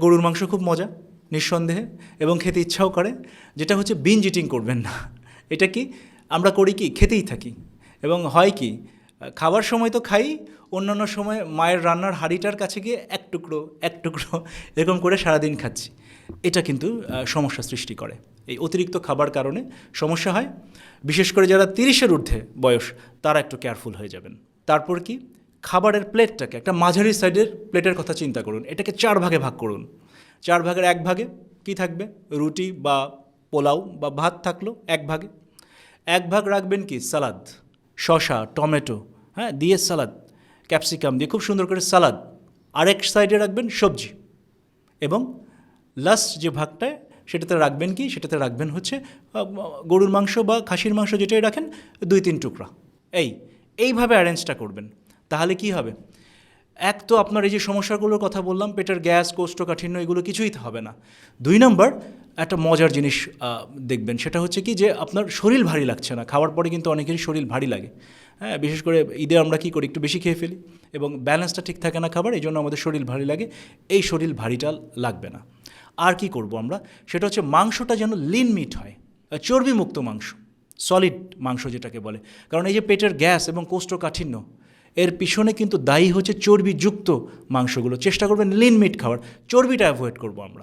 গরুর মাংস খুব মজা নিঃসন্দেহে এবং খেতে ইচ্ছাও করে, যেটা হচ্ছে বিঞ্জ ইটিং করবেন না। এটা কি আমরা করি কি খেতেই থাকি এবং হয় কি খাবার সময় তো খাই, অন্যান্য সময় মায়ের রান্নার হাঁড়িটার কাছে গিয়ে এক টুকরো এরকম করে সারাদিন খাচ্ছি। এটা কিন্তু সমস্যা সৃষ্টি করে। এই অতিরিক্ত খাবার কারণে সমস্যা হয়, বিশেষ করে যারা 30-এর ঊর্ধ্বে বয়স তারা একটু কেয়ারফুল হয়ে যাবেন। তারপর কি খাবারের প্লেটটাকে একটা মাঝারি সাইডের প্লেটের কথা চিন্তা করুন, এটাকে 4 ভাগে ভাগ করুন। 4 ভাগের 1 ভাগে কি থাকবে? রুটি বা পোলাও বা ভাত থাকলো 1 ভাগে। 1 ভাগ রাখবেন কি সালাদ, শসা টমেটো দিয়ে সালাদ, ক্যাপসিকাম দিয়ে খুব সুন্দর করে সালাদ। আরেক সাইডে রাখবেন সবজি এবং লাস্ট যে ভাগটায় সেটাতে রাখবেন কি, সেটাতে রাখবেন হচ্ছে গরুর মাংস বা খাসির মাংস যেটাই রাখেন 2-3 টুকরা। এইভাবে অ্যারেঞ্জটা করবেন, তাহলে কি হবে? এক তো আপনার এই যে সমস্যাগুলোর কথা বললাম, পেটের গ্যাস কোষ্ঠকাঠিন্য এগুলো কিছুই হবে না। 2 নম্বর একটা মজার জিনিস দেখবেন, সেটা হচ্ছে কি যে আপনার শরীর ভারী লাগছে না। খাওয়ার পরে কিন্তু অনেকেরই শরীর ভারী লাগে, বিশেষ করে ঈদে আমরা কী করি, একটু বেশি খেয়ে ফেলি এবং ব্যালেন্সটা ঠিক থাকে না খাবার, এই জন্য আমাদের শরীর ভারী লাগে। এই শরীর ভারীটা লাগবে না। আর কি করব আমরা, সেটা হচ্ছে মাংসটা যেন লিন মিট হয়, চর্বিমুক্ত মাংস, সলিড মাংস যেটাকে বলে। কারণ এই যে পেটের গ্যাস এবং কোষ্ঠকাঠিন্য এর পিছনে কিন্তু দায়ী হচ্ছে চর্বিযুক্ত মাংসগুলো। চেষ্টা করবেন লিন মিট খাওয়ার, চর্বিটা অ্যাভয়েড করব আমরা।